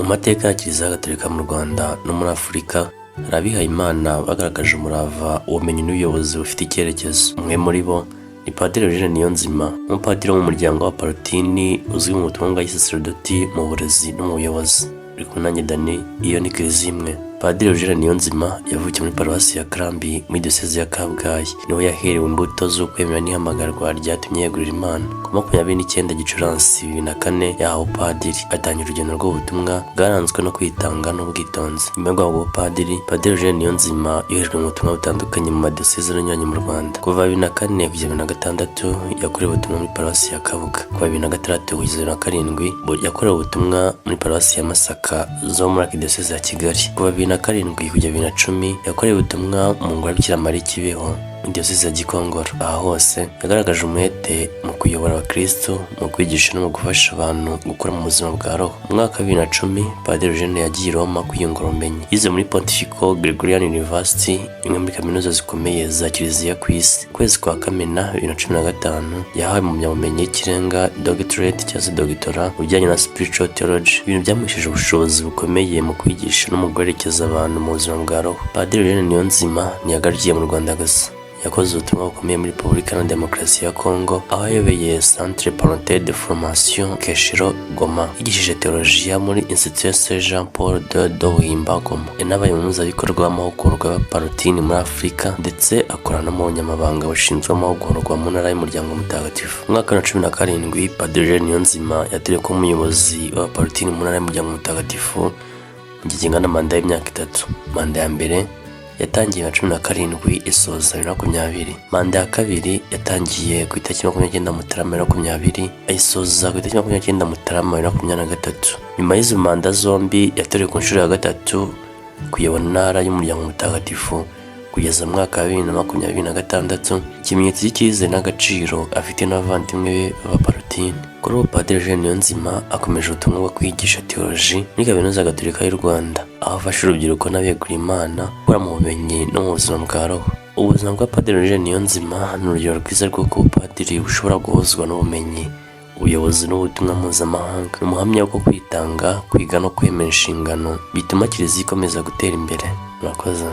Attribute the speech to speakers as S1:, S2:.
S1: mateka ya Kiliziya Gatolika mu Rwanda no muri Afurika hari abihaye Imana bagaragaje umurava, ubumenyi n'ubuyobozi bufite icyerekezo. Umwe muri bo ni Padiri Eugene Niyonzima, umupadiri wo mu muryango wa Palutini uzwi mu butumwa bwa gisaserdoti mu burezi no mu buyobozi. Uri kumwe nanjye Dani, iyo ni Kiliziya imwe. Padiri Eugene Niyonzima yavukiye muri paruwasi ya Karambi muri diyoseze ya Kabgayi. Niho yaherewe imbuto z'ukwemera n'ihamagarwa ryatumye yegurira Imana. Ku 29 Gicurasi 2004 yahawe padiri, atangira urugendo rw'ubutumwa bwaranzwe no kwitanga n'ubwitonzi. Nyuma yo guhabwa ubupadiri, Padiri Eugene Niyonzima yoherejwe mu butumwa butandukanye mu madiyoseze anyuranye mu Rwanda. Kuva 2004 kugeza 2006 yakorewe ubutumwa muri paruwasi ya Kabuga. Kuva 2006 kugeza 2007 yakorewe ubutumwa muri paruwasi ya Masaka zo muri archidiyoseze ya Kigali. Kuva 2007 kugeza 2010 yakorewe ubutumwa mu ngoro ya Bikira Mariya Kibeho muri diyoseze ya Gikongoro. Aha hose yagaragaje umwete mu kuyobora abakristo, mu kwigisha no mu gufasha abantu gukura mu buzima bwa roho. Mu mwaka wa 2010 Padiri Eugene yagiye i Roma kwiyungura ubumenyi. Yize muri Pontifical Gregorian University, imwe muri kaminuza zikomeye za Kiliziya ku isi. Kwezi kwa Kamena 2015 yahawe impamyabumenyi y'ikirenga doctorate cyangwa se doctora mu bijyanye na spiritual theology, ibintu byamuhesheje ubushobozi bukomeye mu kwigisha no mu guherekeza abantu mu buzima bwa roho. Padiri Eugene Niyonzima ntiyagarukiye mu Rwanda gusa, yakoze ubutumwa bukomeye muri Repubulika na Demokarasi ya Congo, aho ayobeye Centre Parental de Formation Keshero Goma, yigishije teolojiya muri Institut Saint Jean Paul de Buhimba Goma. Yanabaye umuhuzabikorwa w'amahugurwa y'Abaparutini muri Afurika, ndetse akorana n'umunyamabanga bashinzwe amahugurwa mu ntara y'umuryango mutagatifu. Mu mwaka wa 2017 Padiri Eugene Niyonzima yatoreye ko umuyobozi w'Abaparutini mu ntara y'umuryango mutagatifu mu gihe kingana manda y'imyaka 3. Manda ya mbere yatangiye na 17 isoza 2020. Manda ya kabiri yatangiye ku itariki 29 Mutarama 2020 ayisoza ku itariki 29 Mutarama 2023. Nyuma y'izo manda zombi yatorewe ku nshuro ya gatatu kuyobora intara y'umuryango mutagatifu kugeza mu mwaka wa 2026, ikimenyetso cy'icyizere n'agaciro afite n'abavandimwe be b'Abaparutini. Kuri ubu Padiri Eugene Niyonzima akomeje ubutumwa bwo kwigisha teoloji muri Kaminuza Gatolika y'u Rwanda, aho afasha urubyiruko n'abegura Imana gukura mu bumenyi no mu buzima bwa roho. Ubuzima bwa Padiri Eugene Niyonzima ni urugero rwiza rw'uko ubupadiri bushobora guhuzwa n'ubumenyi, ubuyobozi n'ubutumwa mpuzamahanga. Ni umuhamya wo kwitanga, kwiga no kwemera inshingano bituma Kiliziya ikomeza gutera imbere. Murakoze.